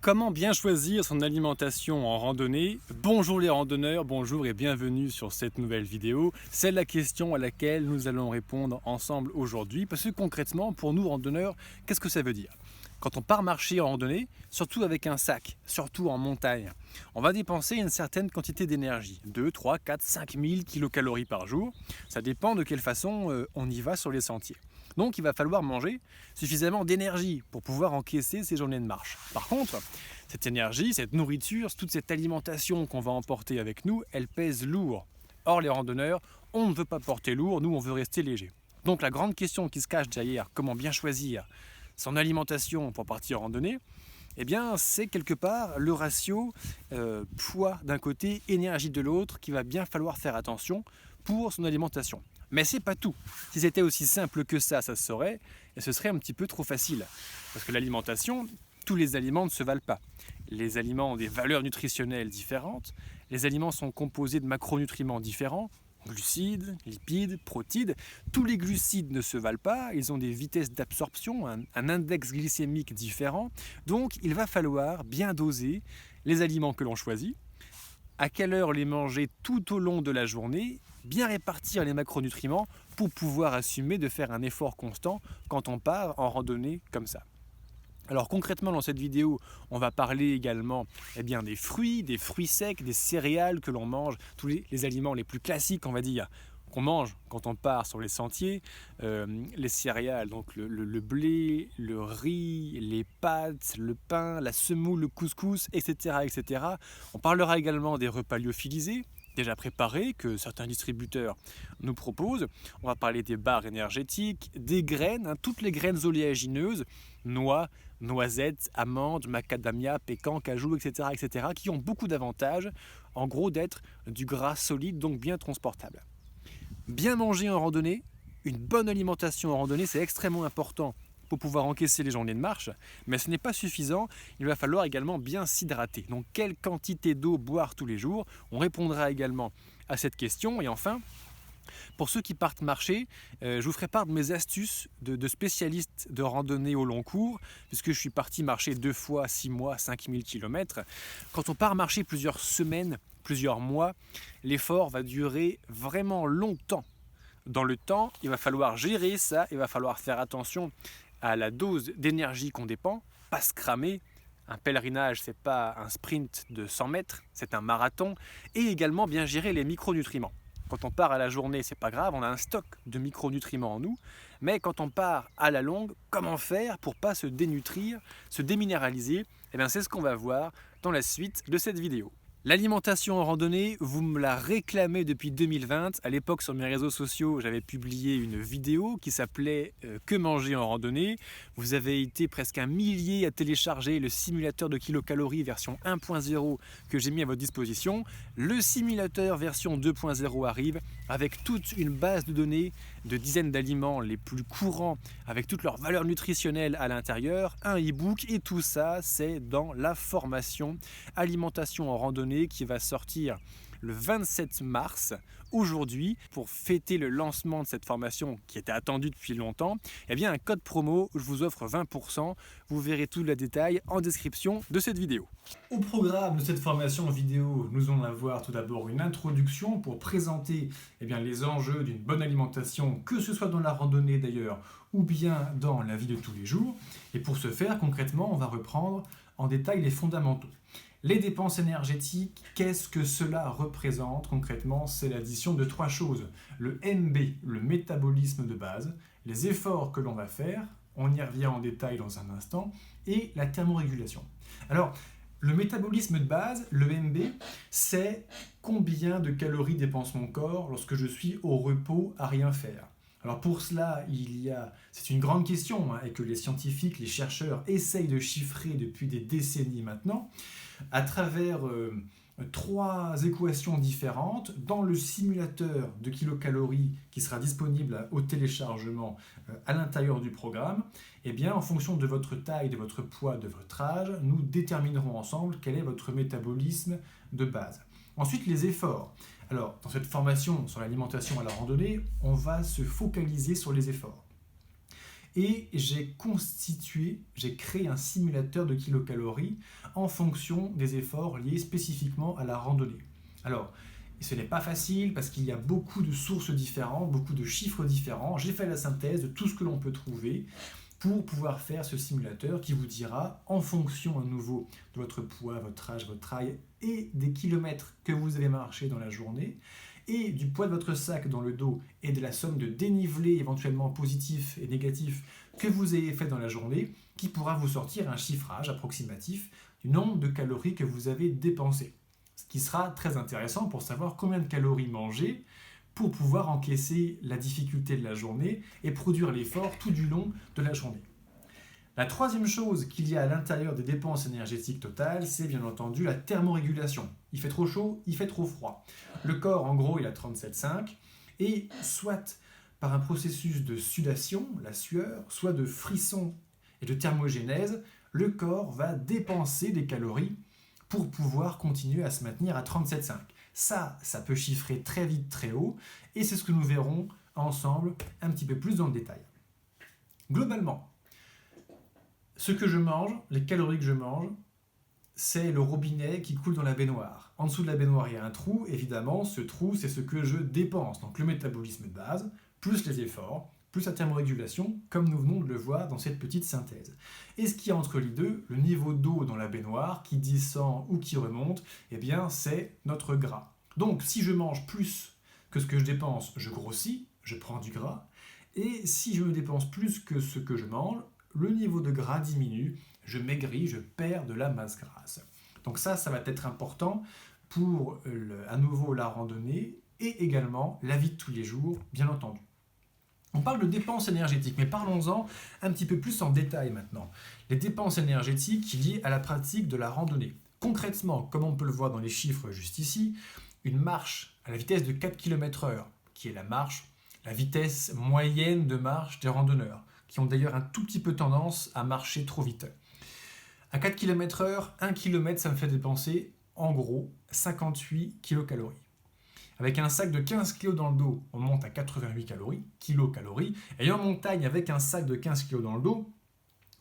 Comment bien choisir son alimentation en randonnée? Bonjour les randonneurs, bonjour et bienvenue sur cette nouvelle vidéo. C'est la question à laquelle nous allons répondre ensemble aujourd'hui parce que concrètement, pour nous randonneurs, qu'est-ce que ça veut dire? Quand on part marcher en randonnée, surtout avec un sac, surtout en montagne, on va dépenser une certaine quantité d'énergie, 2, 3, 4, 5 000 kilocalories par jour. Ça dépend de quelle façon on y va sur les sentiers. Donc il va falloir manger suffisamment d'énergie pour pouvoir encaisser ces journées de marche. Par contre, cette énergie, cette nourriture, toute cette alimentation qu'on va emporter avec nous, elle pèse lourd. Or les randonneurs, on ne veut pas porter lourd, nous on veut rester léger. Donc la grande question qui se cache derrière, comment bien choisir son alimentation pour partir en randonnée, eh bien c'est quelque part le ratio poids d'un côté, énergie de l'autre, qu'il va bien falloir faire attention pour son alimentation. Mais c'est pas tout. Si c'était aussi simple que ça se saurait, et ce serait un petit peu trop facile. Parce que l'alimentation, tous les aliments ne se valent pas. Les aliments ont des valeurs nutritionnelles différentes, les aliments sont composés de macronutriments différents, glucides, lipides, protides. Tous les glucides ne se valent pas, ils ont des vitesses d'absorption, un index glycémique différent. Donc il va falloir bien doser les aliments que l'on choisit, à quelle heure les manger tout au long de la journée, bien répartir les macronutriments pour pouvoir assumer de faire un effort constant quand on part en randonnée comme ça. Alors concrètement dans cette vidéo, on va parler également des fruits secs, des céréales que l'on mange, tous les aliments les plus classiques on va dire, qu'on mange quand on part sur les sentiers, les céréales, donc le blé, le riz, les pâtes, le pain, la semoule, le couscous, etc., etc. On parlera également des repas lyophilisés, déjà préparés, que certains distributeurs nous proposent. On va parler des barres énergétiques, des graines, toutes les graines oléagineuses, noix, noisettes, amandes, macadamia, pécan, cajou, etc., etc., qui ont beaucoup d'avantages, en gros d'être du gras solide, donc bien transportable. Bien manger en randonnée, une bonne alimentation en randonnée, c'est extrêmement important pour pouvoir encaisser les journées de marche, mais ce n'est pas suffisant, il va falloir également bien s'hydrater. Donc quelle quantité d'eau boire tous les jours? On répondra également à cette question. Et enfin, pour ceux qui partent marcher, je vous ferai part de mes astuces de spécialiste de randonnée au long cours, puisque je suis parti marcher 2 fois 6 mois, 5000 km. Quand on part marcher plusieurs semaines, plusieurs mois, l'effort va durer vraiment longtemps. Dans le temps, il va falloir gérer ça, il va falloir faire attention à la dose d'énergie qu'on dépense, pas se cramer. Un pèlerinage, ce n'est pas un sprint de 100 mètres, c'est un marathon. Et également bien gérer les micronutriments. Quand on part à la journée, c'est pas grave, on a un stock de micronutriments en nous. Mais quand on part à la longue, comment faire pour ne pas se dénutrir, se déminéraliser? C'est ce qu'on va voir dans la suite de cette vidéo. L'alimentation en randonnée, vous me la réclamez depuis 2020. À l'époque, sur mes réseaux sociaux, j'avais publié une vidéo qui s'appelait « Que manger en randonnée ». Vous avez été presque 1 millier à télécharger le simulateur de kilocalories version 1.0 que j'ai mis à votre disposition. Le simulateur version 2.0 arrive avec toute une base de données de dizaines d'aliments les plus courants avec toutes leurs valeurs nutritionnelles à l'intérieur, un e-book et tout ça, c'est dans la formation Alimentation en randonnée qui va sortir le 27 mars, aujourd'hui, pour fêter le lancement de cette formation qui était attendue depuis longtemps. Un code promo, je vous offre 20%. Vous verrez tout le détail en description de cette vidéo. Au programme de cette formation vidéo, nous allons avoir tout d'abord une introduction pour présenter les enjeux d'une bonne alimentation, que ce soit dans la randonnée d'ailleurs, ou bien dans la vie de tous les jours. Et pour ce faire, concrètement, on va reprendre en détail les fondamentaux. Les dépenses énergétiques, qu'est-ce que cela représente concrètement? C'est l'addition de 3 choses. Le MB, le métabolisme de base, les efforts que l'on va faire, on y revient en détail dans un instant, et la thermorégulation. Alors, le métabolisme de base, le MB, c'est combien de calories dépense mon corps lorsque je suis au repos à rien faire. Alors pour cela, c'est une grande question et que les scientifiques, les chercheurs essayent de chiffrer depuis des décennies maintenant, à travers 3 équations différentes dans le simulateur de kilocalories qui sera disponible au téléchargement à l'intérieur du programme. En fonction de votre taille, de votre poids, de votre âge, nous déterminerons ensemble quel est votre métabolisme de base. Ensuite, les efforts. Alors, dans cette formation sur l'alimentation à la randonnée, on va se focaliser sur les efforts. et j'ai créé un simulateur de kilocalories en fonction des efforts liés spécifiquement à la randonnée. Alors, ce n'est pas facile parce qu'il y a beaucoup de sources différentes, beaucoup de chiffres différents. J'ai fait la synthèse de tout ce que l'on peut trouver pour pouvoir faire ce simulateur qui vous dira, en fonction à nouveau de votre poids, votre âge, votre taille et des kilomètres que vous avez marché dans la journée, et du poids de votre sac dans le dos et de la somme de dénivelé éventuellement positif et négatif que vous avez fait dans la journée, qui pourra vous sortir un chiffrage approximatif du nombre de calories que vous avez dépensé. Ce qui sera très intéressant pour savoir combien de calories manger pour pouvoir encaisser la difficulté de la journée et produire l'effort tout du long de la journée. La troisième chose qu'il y a à l'intérieur des dépenses énergétiques totales, c'est bien entendu la thermorégulation. Il fait trop chaud, il fait trop froid. Le corps, en gros, il a 37,5 et soit par un processus de sudation, la sueur, soit de frisson et de thermogénèse, le corps va dépenser des calories pour pouvoir continuer à se maintenir à 37,5. Ça peut chiffrer très vite, très haut, et c'est ce que nous verrons ensemble un petit peu plus dans le détail. Globalement, ce que je mange, les calories que je mange, c'est le robinet qui coule dans la baignoire. En dessous de la baignoire, il y a un trou. Évidemment, ce trou, c'est ce que je dépense. Donc le métabolisme de base, plus les efforts, plus la thermorégulation, comme nous venons de le voir dans cette petite synthèse. Et ce qui est entre les deux, le niveau d'eau dans la baignoire, qui descend ou qui remonte, eh bien, c'est notre gras. Donc si je mange plus que ce que je dépense, je grossis, je prends du gras. Et si je me dépense plus que ce que je mange, le niveau de gras diminue, je maigris, je perds de la masse grasse. Donc ça va être important pour à nouveau la randonnée et également la vie de tous les jours, bien entendu. On parle de dépenses énergétiques, mais parlons-en un petit peu plus en détail maintenant. Les dépenses énergétiques liées à la pratique de la randonnée. Concrètement, comme on peut le voir dans les chiffres juste ici, une marche à la vitesse de 4 km/h, qui est la vitesse moyenne de marche des randonneurs, qui ont d'ailleurs un tout petit peu tendance à marcher trop vite. À 4 km/h, 1 km, ça me fait dépenser en gros 58 kilocalories. Avec un sac de 15 kg dans le dos, on monte à 88 kilocalories. Et en montagne, avec un sac de 15 kg dans le dos,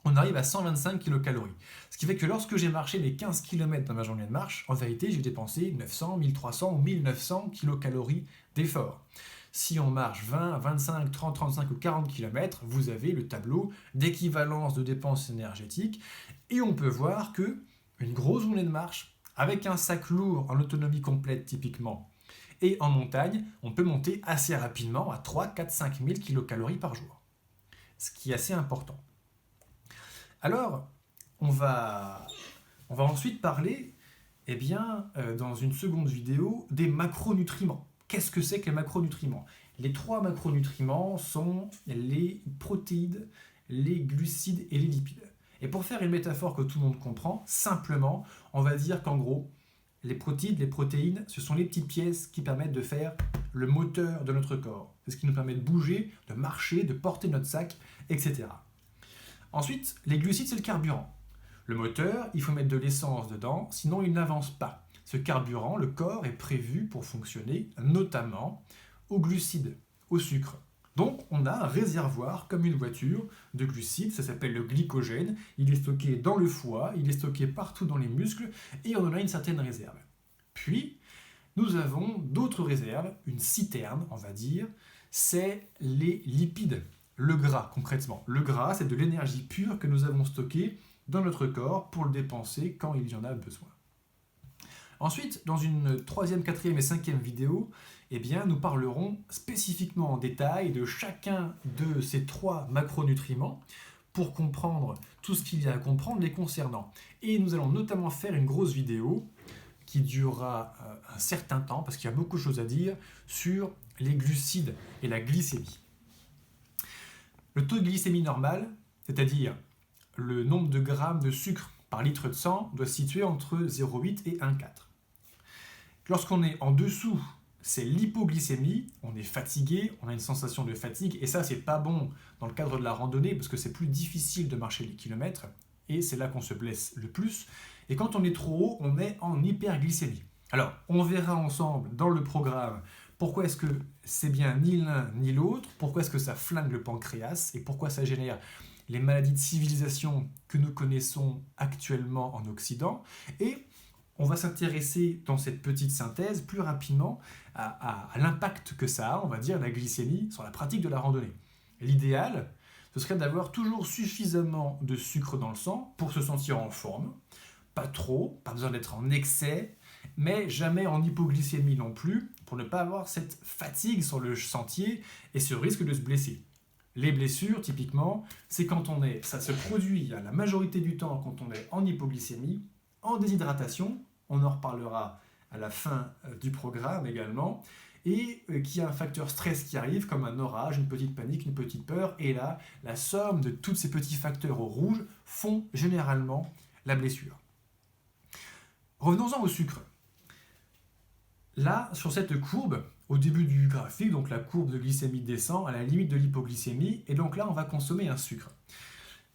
on arrive à 125 kilocalories. Ce qui fait que lorsque j'ai marché les 15 km dans ma journée de marche, en vérité, j'ai dépensé 900, 1300 ou 1900 kilocalories d'effort. Si on marche 20, 25, 30, 35 ou 40 km, vous avez le tableau d'équivalence de dépenses énergétiques. Et on peut voir que une grosse journée de marche, avec un sac lourd en autonomie complète typiquement, et en montagne, on peut monter assez rapidement à 3, 4, 5 000 kilocalories par jour. Ce qui est assez important. Alors, on va ensuite parler, dans une seconde vidéo, des macronutriments. Qu'est-ce que c'est que les macronutriments ? Les 3 macronutriments sont les protéines, les glucides et les lipides. Et pour faire une métaphore que tout le monde comprend, simplement, on va dire qu'en gros, les protéines, ce sont les petites pièces qui permettent de faire le moteur de notre corps. C'est ce qui nous permet de bouger, de marcher, de porter notre sac, etc. Ensuite, les glucides, c'est le carburant. Le moteur, il faut mettre de l'essence dedans, sinon il n'avance pas. Ce carburant, le corps est prévu pour fonctionner notamment aux glucides, au sucre. Donc on a un réservoir comme une voiture de glucides, ça s'appelle le glycogène, il est stocké dans le foie, il est stocké partout dans les muscles et on en a une certaine réserve. Puis nous avons d'autres réserves, une citerne on va dire, c'est les lipides, le gras concrètement. Le gras c'est de l'énergie pure que nous avons stockée dans notre corps pour le dépenser quand il y en a besoin. Ensuite, dans une 3e, 4e et 5e vidéo, nous parlerons spécifiquement en détail de chacun de ces 3 macronutriments pour comprendre tout ce qu'il y a à comprendre les concernant. Et nous allons notamment faire une grosse vidéo qui durera un certain temps, parce qu'il y a beaucoup de choses à dire, sur les glucides et la glycémie. Le taux de glycémie normal, c'est-à-dire le nombre de grammes de sucre par litre de sang, doit se situer entre 0,8 et 1,4. Lorsqu'on est en dessous, c'est l'hypoglycémie, on est fatigué, on a une sensation de fatigue, et ça c'est pas bon dans le cadre de la randonnée, parce que c'est plus difficile de marcher les kilomètres, et c'est là qu'on se blesse le plus. Et quand on est trop haut, on est en hyperglycémie. Alors, on verra ensemble dans le programme Pourquoi est-ce que c'est bien ni l'un ni l'autre? Pourquoi est-ce que ça flingue le pancréas? Et pourquoi ça génère les maladies de civilisation que nous connaissons actuellement en Occident? Et on va s'intéresser dans cette petite synthèse plus rapidement à l'impact que ça a, on va dire, la glycémie sur la pratique de la randonnée. L'idéal, ce serait d'avoir toujours suffisamment de sucre dans le sang pour se sentir en forme. Pas trop, pas besoin d'être en excès, mais jamais en hypoglycémie non plus, pour ne pas avoir cette fatigue sur le sentier et ce risque de se blesser. Les blessures, typiquement, c'est quand ça se produit la majorité du temps quand on est en hypoglycémie, en déshydratation, on en reparlera à la fin du programme également, et qu'il y a un facteur stress qui arrive, comme un orage, une petite panique, une petite peur, et là, la somme de tous ces petits facteurs au rouge font généralement la blessure. Revenons-en au sucre. Là, sur cette courbe, au début du graphique, donc la courbe de glycémie descend à la limite de l'hypoglycémie, et donc là, on va consommer un sucre.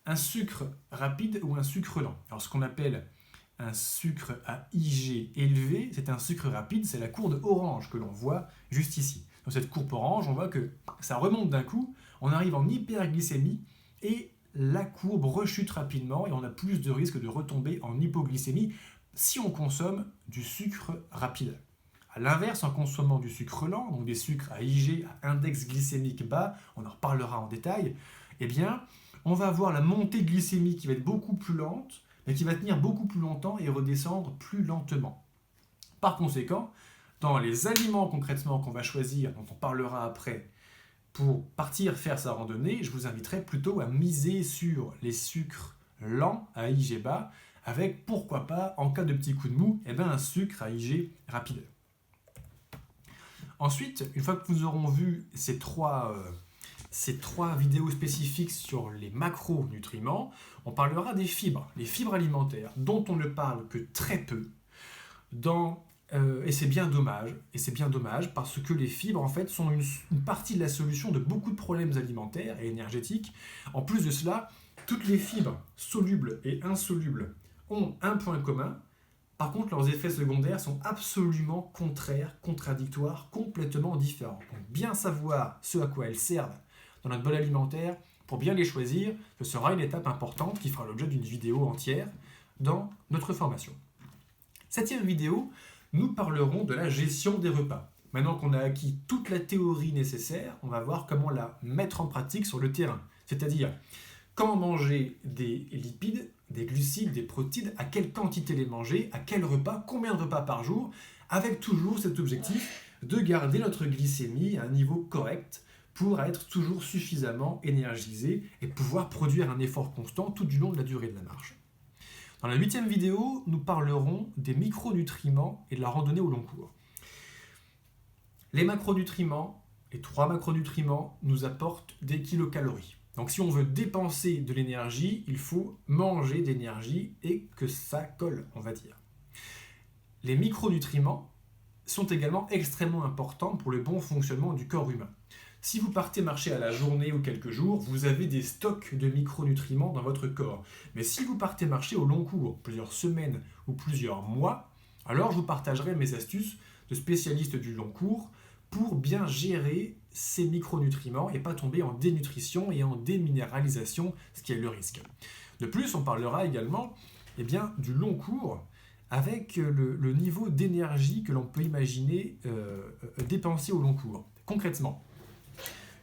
Un sucre rapide ou un sucre lent. Alors, ce qu'on appelle un sucre à IG élevé, c'est un sucre rapide, c'est la courbe orange que l'on voit juste ici. Dans cette courbe orange, on voit que ça remonte d'un coup, on arrive en hyperglycémie, et la courbe rechute rapidement, et on a plus de risque de retomber en hypoglycémie si on consomme du sucre rapide. A l'inverse, en consommant du sucre lent, donc des sucres à IG, à index glycémique bas, on en reparlera en détail, eh bien, on va avoir la montée glycémique qui va être beaucoup plus lente, mais qui va tenir beaucoup plus longtemps et redescendre plus lentement. Par conséquent, dans les aliments concrètement qu'on va choisir, dont on parlera après, pour partir faire sa randonnée, je vous inviterai plutôt à miser sur les sucres lents à IG bas, avec pourquoi pas, en cas de petit coup de mou, un sucre à IG rapide. Ensuite, une fois que nous aurons vu ces trois vidéos spécifiques sur les macronutriments, on parlera des fibres, les fibres alimentaires, dont on ne parle que très peu, et c'est bien dommage, parce que les fibres, en fait, sont une partie de la solution de beaucoup de problèmes alimentaires et énergétiques. En plus de cela, toutes les fibres, solubles et insolubles, ont un point commun. Par contre, leurs effets secondaires sont absolument contraires, contradictoires, complètement différents. Donc, bien savoir ce à quoi elles servent dans notre bol alimentaire, pour bien les choisir, ce sera une étape importante qui fera l'objet d'une vidéo entière dans notre formation. 7e vidéo, nous parlerons de la gestion des repas. Maintenant qu'on a acquis toute la théorie nécessaire, on va voir comment la mettre en pratique sur le terrain. C'est-à-dire, quand manger des lipides, des glucides, des protéines, à quelle quantité les manger, à quel repas, combien de repas par jour, avec toujours cet objectif de garder notre glycémie à un niveau correct pour être toujours suffisamment énergisé et pouvoir produire un effort constant tout du long de la durée de la marche. Dans la 8e vidéo, nous parlerons des micronutriments et de la randonnée au long cours. Les macronutriments, les 3 macronutriments, nous apportent des kilocalories. Donc si on veut dépenser de l'énergie, il faut manger d'énergie et que ça colle, on va dire. Les micronutriments sont également extrêmement importants pour le bon fonctionnement du corps humain. Si vous partez marcher à la journée ou quelques jours, vous avez des stocks de micronutriments dans votre corps. Mais si vous partez marcher au long cours, plusieurs semaines ou plusieurs mois, alors je vous partagerai mes astuces de spécialiste du long cours pour bien gérer ces micronutriments et pas tomber en dénutrition et en déminéralisation, ce qui est le risque. De plus, on parlera également du long cours avec le niveau d'énergie que l'on peut imaginer dépenser au long cours. Concrètement,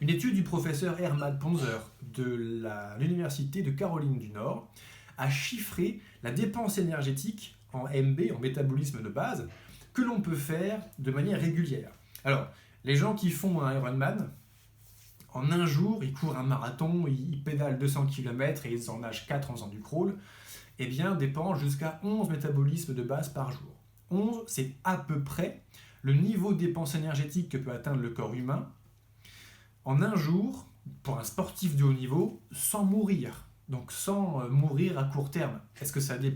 une étude du professeur Hermann Ponzer de l'Université de Caroline du Nord a chiffré la dépense énergétique en MB, en métabolisme de base, que l'on peut faire de manière régulière. Alors, les gens qui font un Ironman, en un jour, ils courent un marathon, ils pédalent 200 km et ils en nagent 4 en faisant du crawl, dépensent jusqu'à 11 métabolismes de base par jour. 11, c'est à peu près le niveau de dépense énergétique que peut atteindre le corps humain en un jour, pour un sportif de haut niveau, sans mourir. Donc sans mourir à court terme. Est-ce que ça a des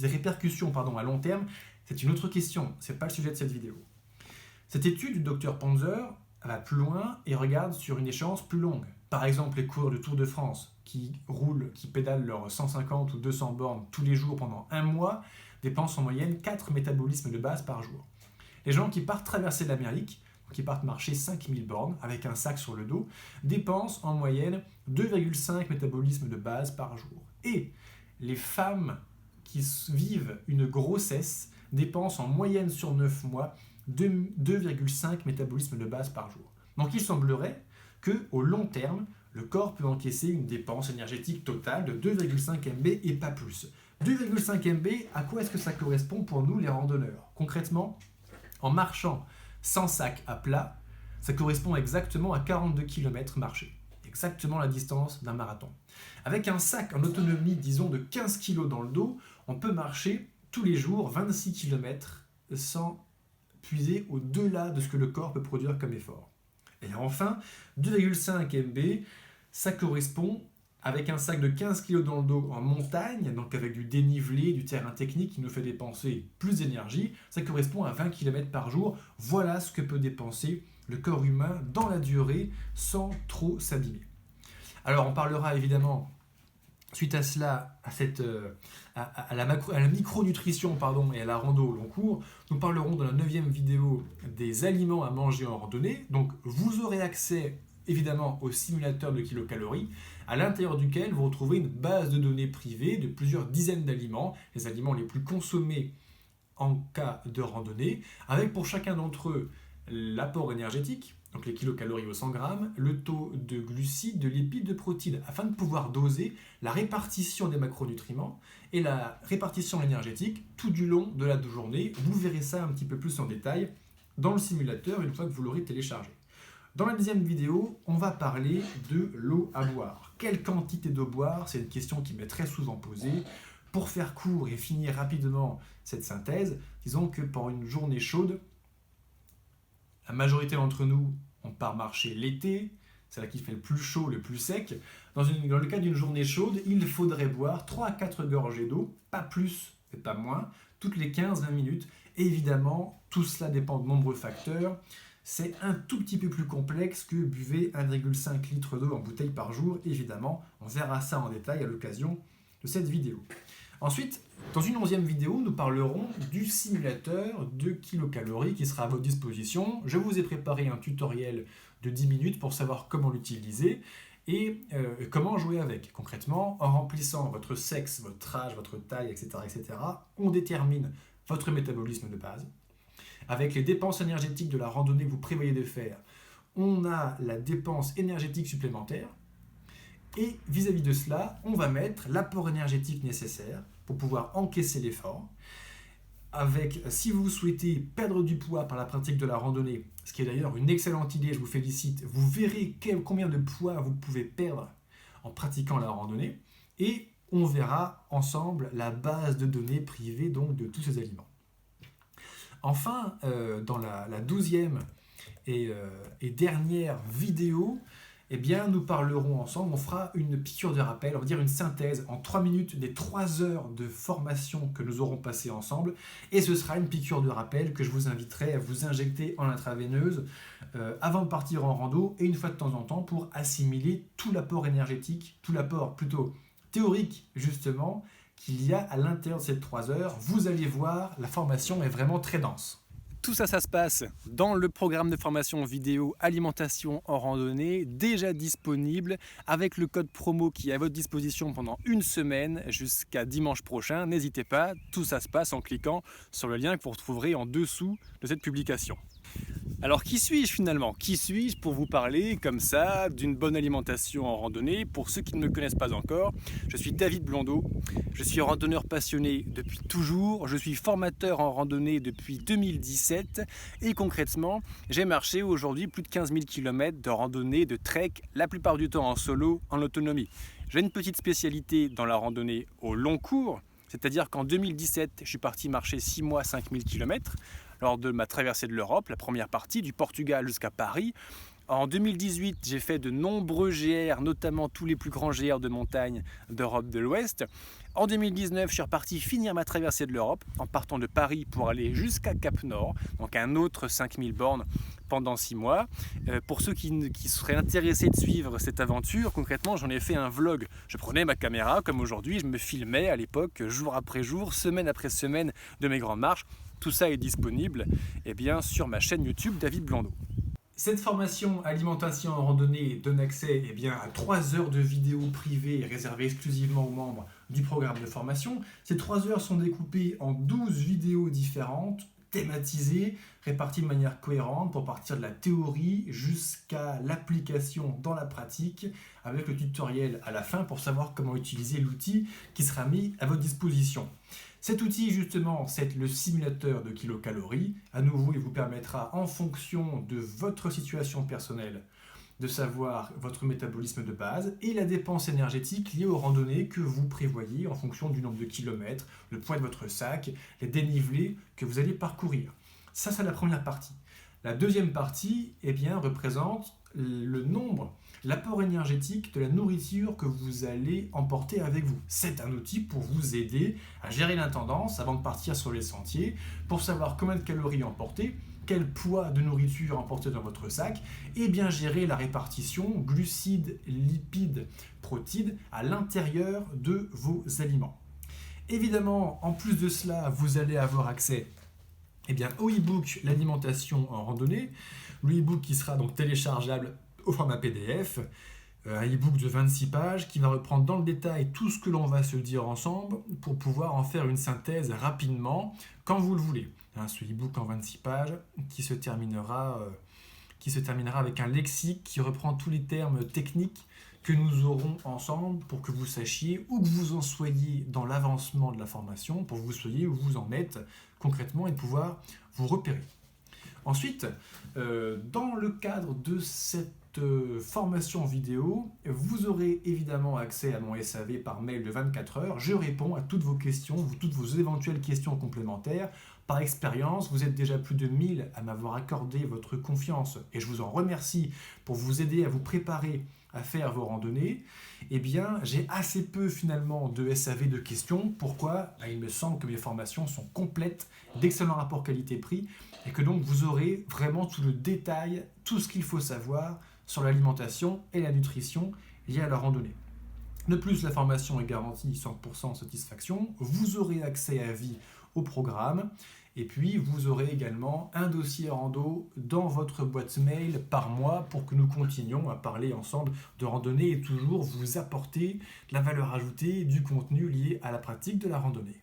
répercussions à long terme? C'est une autre question, ce n'est pas le sujet de cette vidéo. Cette étude du Dr Ponzer va plus loin et regarde sur une échéance plus longue. Par exemple, les coureurs de Tour de France qui pédalent leurs 150 ou 200 bornes tous les jours pendant un mois dépensent en moyenne 4 métabolismes de base par jour. Les gens qui partent traverser l'Amérique, qui partent marcher 5000 bornes avec un sac sur le dos, dépensent en moyenne 2,5 métabolismes de base par jour. Et les femmes qui vivent une grossesse dépensent en moyenne sur 9 mois 2,5 métabolismes de base par jour. Donc il semblerait qu'au long terme, le corps peut encaisser une dépense énergétique totale de 2,5 MB et pas plus. 2,5 MB, à quoi est-ce que ça correspond pour nous les randonneurs? Concrètement, en marchant sans sac à plat, ça correspond exactement à 42 km marchés. Exactement la distance d'un marathon. Avec un sac en autonomie, disons, de 15 kg dans le dos, on peut marcher tous les jours 26 km sans puiser au-delà de ce que le corps peut produire comme effort. Et enfin, 2,5 MB, ça correspond avec un sac de 15 kg dans le dos en montagne, donc avec du dénivelé, du terrain technique qui nous fait dépenser plus d'énergie, ça correspond à 20 km par jour. Voilà ce que peut dépenser le corps humain dans la durée sans trop s'abîmer. Alors on parlera évidemment, suite à cela, à la micronutrition et à la rando au long cours. Nous parlerons dans la 9e vidéo des aliments à manger en randonnée. Donc vous aurez accès évidemment au simulateur de kilocalories, à l'intérieur duquel vous retrouvez une base de données privée de plusieurs dizaines d'aliments, les aliments les plus consommés en cas de randonnée, avec pour chacun d'entre eux l'apport énergétique, donc les kilocalories au 100 grammes, le taux de glucides, de lipides, de protéines, afin de pouvoir doser la répartition des macronutriments et la répartition énergétique tout du long de la journée. Vous verrez ça un petit peu plus en détail dans le simulateur une fois que vous l'aurez téléchargé. Dans la 10e vidéo, on va parler de l'eau à boire. Quelle quantité d'eau boire? C'est une question qui m'est très souvent posée. Pour faire court et finir rapidement cette synthèse, disons que pendant une journée chaude, la majorité d'entre nous, on part marcher l'été, c'est là qu'il fait le plus chaud, le plus sec. Dans le cas d'une journée chaude, il faudrait boire 3 à 4 gorgées d'eau, pas plus et pas moins, toutes les 15-20 minutes. Et évidemment, tout cela dépend de nombreux facteurs. C'est un tout petit peu plus complexe que buvez 1,5 litre d'eau en bouteille par jour. Évidemment, on verra ça en détail à l'occasion de cette vidéo. Ensuite, dans une 11e vidéo, nous parlerons du simulateur de kilocalories qui sera à votre disposition. Je vous ai préparé un tutoriel de 10 minutes pour savoir comment l'utiliser et comment jouer avec. Concrètement, en remplissant votre sexe, votre âge, votre taille, etc., on détermine votre métabolisme de base. Avec les dépenses énergétiques de la randonnée que vous prévoyez de faire, on a la dépense énergétique supplémentaire. Et vis-à-vis de cela, on va mettre l'apport énergétique nécessaire pour pouvoir encaisser l'effort. Si vous souhaitez perdre du poids par la pratique de la randonnée, ce qui est d'ailleurs une excellente idée, je vous félicite, vous verrez combien de poids vous pouvez perdre en pratiquant la randonnée. Et on verra ensemble la base de données privée donc, de tous ces aliments. Enfin, dans la 12e et dernière vidéo, eh bien, nous parlerons ensemble, on fera une piqûre de rappel, on va dire une synthèse en 3 minutes des 3 heures de formation que nous aurons passées ensemble. Et ce sera une piqûre de rappel que je vous inviterai à vous injecter en intraveineuse avant de partir en rando et une fois de temps en temps pour assimiler tout l'apport énergétique, tout l'apport plutôt théorique justement, qu'il y a à l'intérieur de ces 3 heures. Vous allez voir, la formation est vraiment très dense. Tout ça, ça se passe dans le programme de formation vidéo Alimentation en randonnée, déjà disponible avec le code promo qui est à votre disposition pendant une semaine jusqu'à dimanche prochain. N'hésitez pas, tout ça se passe en cliquant sur le lien que vous retrouverez en dessous de cette publication. Alors qui suis-je finalement? Qui suis-je pour vous parler comme ça d'une bonne alimentation en randonnée? Pour ceux qui ne me connaissent pas encore, je suis David Blondeau, je suis randonneur passionné depuis toujours, je suis formateur en randonnée depuis 2017 et concrètement, j'ai marché aujourd'hui plus de 15 000 km de randonnée, de trek, la plupart du temps en solo, en autonomie. J'ai une petite spécialité dans la randonnée au long cours, c'est-à-dire qu'en 2017, je suis parti marcher 6 mois 5000 km lors de ma traversée de l'Europe, la première partie, du Portugal jusqu'à Paris. En 2018, j'ai fait de nombreux GR, notamment tous les plus grands GR de montagne d'Europe de l'Ouest. En 2019, je suis reparti finir ma traversée de l'Europe en partant de Paris pour aller jusqu'à Cap-Nord, donc un autre 5000 bornes pendant 6 mois. Pour ceux qui seraient intéressés de suivre cette aventure, concrètement, j'en ai fait un vlog. Je prenais ma caméra, comme aujourd'hui, je me filmais à l'époque, jour après jour, semaine après semaine de mes grandes marches. Tout ça est disponible sur ma chaîne YouTube David Blondeau. Cette formation alimentation en randonnée donne accès à 3 heures de vidéos privées réservées exclusivement aux membres du programme de formation. Ces 3 heures sont découpées en 12 vidéos différentes, thématisées, réparties de manière cohérente pour partir de la théorie jusqu'à l'application dans la pratique, avec le tutoriel à la fin pour savoir comment utiliser l'outil qui sera mis à votre disposition. Cet outil, justement, c'est le simulateur de kilocalories. À nouveau, il vous permettra, en fonction de votre situation personnelle, de savoir votre métabolisme de base et la dépense énergétique liée aux randonnées que vous prévoyez en fonction du nombre de kilomètres, le poids de votre sac, les dénivelés que vous allez parcourir. Ça, c'est la première partie. La deuxième partie représente le nombre, l'apport énergétique de la nourriture que vous allez emporter avec vous. C'est un outil pour vous aider à gérer l'intendance avant de partir sur les sentiers, pour savoir combien de calories emporter, quel poids de nourriture emporter dans votre sac, et bien gérer la répartition glucides, lipides, protides à l'intérieur de vos aliments. Évidemment, en plus de cela, vous allez avoir accès au e-book L'alimentation en randonnée, le e-book qui sera donc téléchargeable au format PDF, un e-book de 26 pages qui va reprendre dans le détail tout ce que l'on va se dire ensemble pour pouvoir en faire une synthèse rapidement quand vous le voulez. Ce e-book en 26 pages qui se terminera avec un lexique qui reprend tous les termes techniques que nous aurons ensemble pour que vous sachiez où que vous en soyez dans l'avancement de la formation, pour que vous soyez où vous en êtes concrètement et pouvoir vous repérer. Ensuite, dans le cadre de cette formation vidéo, vous aurez évidemment accès à mon SAV par mail de 24 heures. Je réponds à toutes vos questions, toutes vos éventuelles questions complémentaires. Par expérience, vous êtes déjà plus de 1000 à m'avoir accordé votre confiance et je vous en remercie pour vous aider à vous préparer à faire vos randonnées. J'ai assez peu finalement de SAV de questions. Pourquoi ? Il me semble que mes formations sont complètes, d'excellents rapports qualité-prix et que donc vous aurez vraiment tout le détail, tout ce qu'il faut savoir sur l'alimentation et la nutrition liées à la randonnée. De plus, la formation est garantie 100% satisfaction. Vous aurez accès à vie au programme. Et puis, vous aurez également un dossier rando dans votre boîte mail par mois pour que nous continuions à parler ensemble de randonnée et toujours vous apporter de la valeur ajoutée, du contenu lié à la pratique de la randonnée.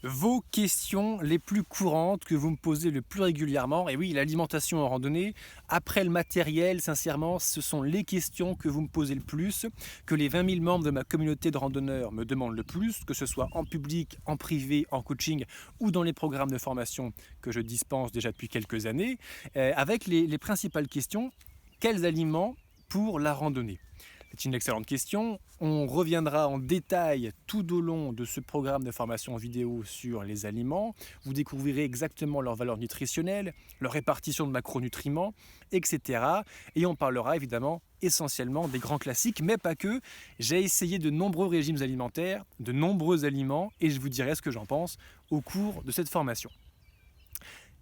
Vos questions les plus courantes que vous me posez le plus régulièrement, et oui, l'alimentation en randonnée, après le matériel, sincèrement, ce sont les questions que vous me posez le plus, que les 20 000 membres de ma communauté de randonneurs me demandent le plus, que ce soit en public, en privé, en coaching ou dans les programmes de formation que je dispense déjà depuis quelques années, avec les principales questions. Quels aliments pour la randonnée ? C'est une excellente question. On reviendra en détail tout au long de ce programme de formation vidéo sur les aliments. Vous découvrirez exactement leur valeur nutritionnelle, leur répartition de macronutriments, etc. Et on parlera évidemment essentiellement des grands classiques, mais pas que. J'ai essayé de nombreux régimes alimentaires, de nombreux aliments, et je vous dirai ce que j'en pense au cours de cette formation.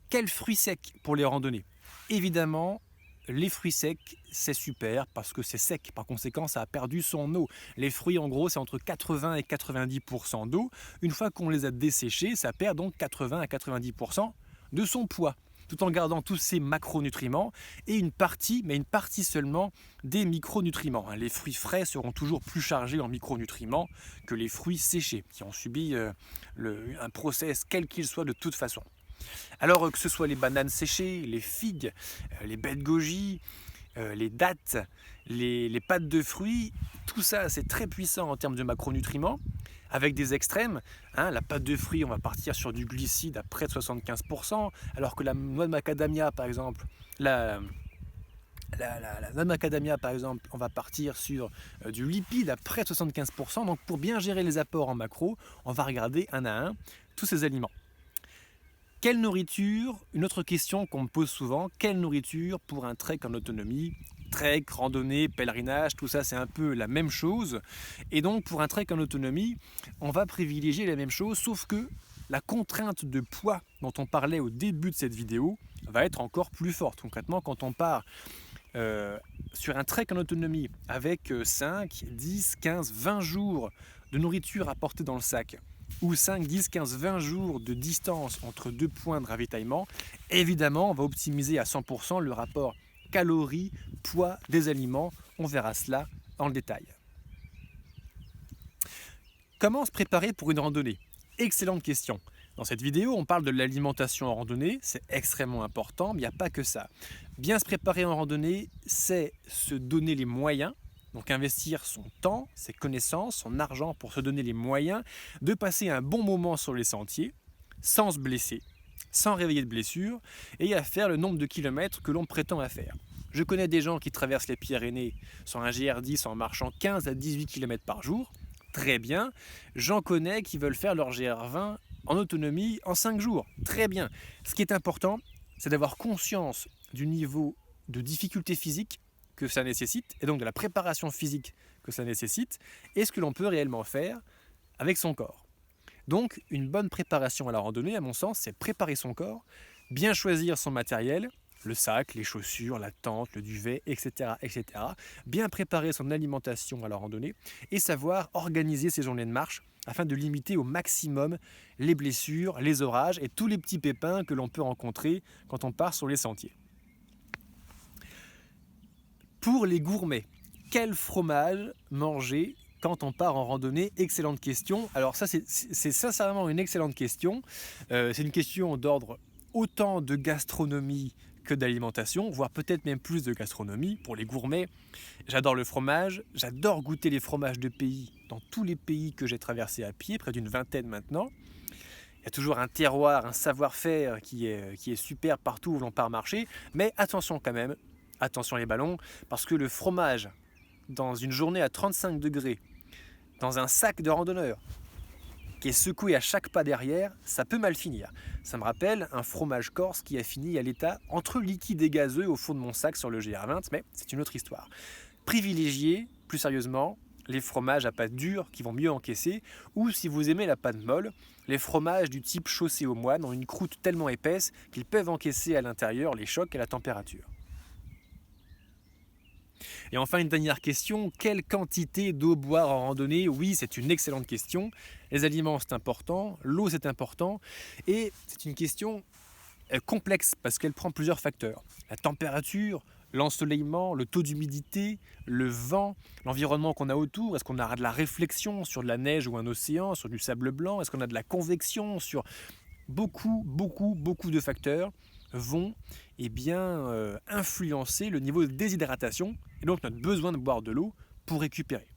Quels fruits secs pour les randonnées ? Évidemment, les fruits secs, c'est super parce que c'est sec. Par conséquent, ça a perdu son eau. Les fruits, en gros, c'est entre 80 et 90% d'eau. Une fois qu'on les a desséchés, ça perd donc 80 à 90% de son poids, tout en gardant tous ces macronutriments et une partie, mais une partie seulement, des micronutriments. Les fruits frais seront toujours plus chargés en micronutriments que les fruits séchés, qui ont subi un process quel qu'il soit de toute façon. Alors que ce soit les bananes séchées, les figues, les baies de goji, les dattes, les pâtes de fruits, tout ça c'est très puissant en termes de macronutriments, avec des extrêmes. La pâte de fruits, on va partir sur du glucide à près de 75%, alors que la noix de macadamia par exemple, la noix de macadamia par exemple, on va partir sur du lipide à près de 75%. Donc pour bien gérer les apports en macro, on va regarder un à un tous ces aliments. Quelle nourriture ? Une autre question qu'on me pose souvent, quelle nourriture pour un trek en autonomie ? Trek, randonnée, pèlerinage, tout ça c'est un peu la même chose. Et donc pour un trek en autonomie, on va privilégier la même chose, sauf que la contrainte de poids dont on parlait au début de cette vidéo va être encore plus forte. Concrètement, quand on part sur un trek en autonomie avec 5, 10, 15, 20 jours de nourriture à porter dans le sac, ou 5, 10, 15, 20 jours de distance entre deux points de ravitaillement, évidemment, on va optimiser à 100% le rapport calories, poids des aliments. On verra cela en détail. Comment se préparer pour une randonnée? Excellente question. Dans cette vidéo, on parle de l'alimentation en randonnée, c'est extrêmement important, mais il n'y a pas que ça. Bien se préparer en randonnée, c'est se donner les moyens, donc investir son temps, ses connaissances, son argent pour se donner les moyens de passer un bon moment sur les sentiers, sans se blesser, sans réveiller de blessures, et à faire le nombre de kilomètres que l'on prétend à faire. Je connais des gens qui traversent les Pyrénées sur un GR10 en marchant 15 à 18 km par jour, très bien. J'en connais qui veulent faire leur GR20 en autonomie en 5 jours, très bien. Ce qui est important, c'est d'avoir conscience du niveau de difficulté physique que ça nécessite, et donc de la préparation physique que ça nécessite, et ce que l'on peut réellement faire avec son corps. Donc, une bonne préparation à la randonnée, à mon sens, c'est préparer son corps, bien choisir son matériel, le sac, les chaussures, la tente, le duvet, etc., etc. Bien préparer son alimentation à la randonnée et savoir organiser ses journées de marche afin de limiter au maximum les blessures, les orages et tous les petits pépins que l'on peut rencontrer quand on part sur les sentiers. Pour les gourmets, quel fromage manger quand on part en randonnée? Excellente question. Alors ça, c'est sincèrement une excellente question. C'est une question d'ordre autant de gastronomie que d'alimentation, voire peut-être même plus de gastronomie. Pour les gourmets, j'adore le fromage, j'adore goûter les fromages de pays dans tous les pays que j'ai traversés à pied, près d'une vingtaine maintenant. Il y a toujours un terroir, un savoir-faire qui est super partout où l'on part marcher, mais attention quand même, attention les ballons, parce que le fromage, dans une journée à 35 degrés, dans un sac de randonneur, qui est secoué à chaque pas derrière, ça peut mal finir. Ça me rappelle un fromage corse qui a fini à l'état entre liquide et gazeux au fond de mon sac sur le GR20, mais c'est une autre histoire. Privilégiez, plus sérieusement, les fromages à pâte dure qui vont mieux encaisser, ou si vous aimez la pâte molle, les fromages du type chaussé aux moines ont une croûte tellement épaisse qu'ils peuvent encaisser à l'intérieur les chocs et la température. Et enfin, une dernière question, quelle quantité d'eau boire en randonnée? Oui, c'est une excellente question. Les aliments, c'est important, l'eau, c'est important, et c'est une question complexe parce qu'elle prend plusieurs facteurs. La température, l'ensoleillement, le taux d'humidité, le vent, l'environnement qu'on a autour. Est-ce qu'on a de la réflexion sur de la neige ou un océan, sur du sable blanc? Est-ce qu'on a de la convection sur beaucoup de facteurs vont influencer le niveau de déshydratation et donc notre besoin de boire de l'eau pour récupérer.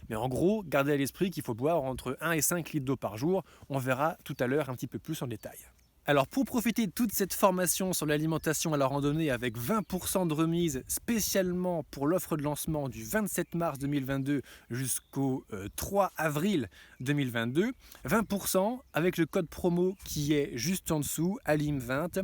Mais en gros, gardez à l'esprit qu'il faut boire entre 1 et 5 litres d'eau par jour. On verra tout à l'heure un petit peu plus en détail. Alors pour profiter de toute cette formation sur l'alimentation à la randonnée avec 20% de remise spécialement pour l'offre de lancement du 27 mars 2022 jusqu'au 3 avril 2022, 20% avec le code promo qui est juste en dessous, ALIM20,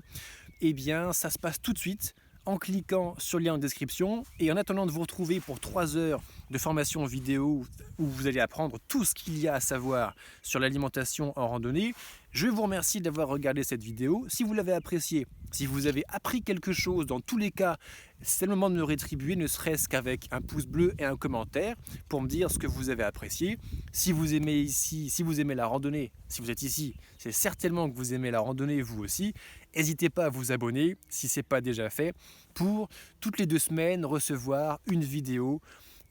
eh bien ça se passe tout de suite en cliquant sur le lien en description et en attendant de vous retrouver pour 3 heures de formation vidéo où vous allez apprendre tout ce qu'il y a à savoir sur l'alimentation en randonnée. Je vous remercie d'avoir regardé cette vidéo. Si vous l'avez appréciée, si vous avez appris quelque chose, dans tous les cas, c'est le moment de me rétribuer, ne serait-ce qu'avec un pouce bleu et un commentaire pour me dire ce que vous avez apprécié. Si vous aimez ici, si vous aimez la randonnée, si vous êtes ici, c'est certainement que vous aimez la randonnée vous aussi. N'hésitez pas à vous abonner si ce n'est pas déjà fait pour toutes les 2 semaines recevoir une vidéo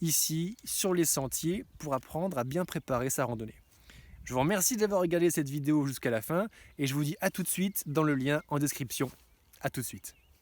ici sur les sentiers pour apprendre à bien préparer sa randonnée. Je vous remercie d'avoir regardé cette vidéo jusqu'à la fin et je vous dis à tout de suite dans le lien en description. À tout de suite.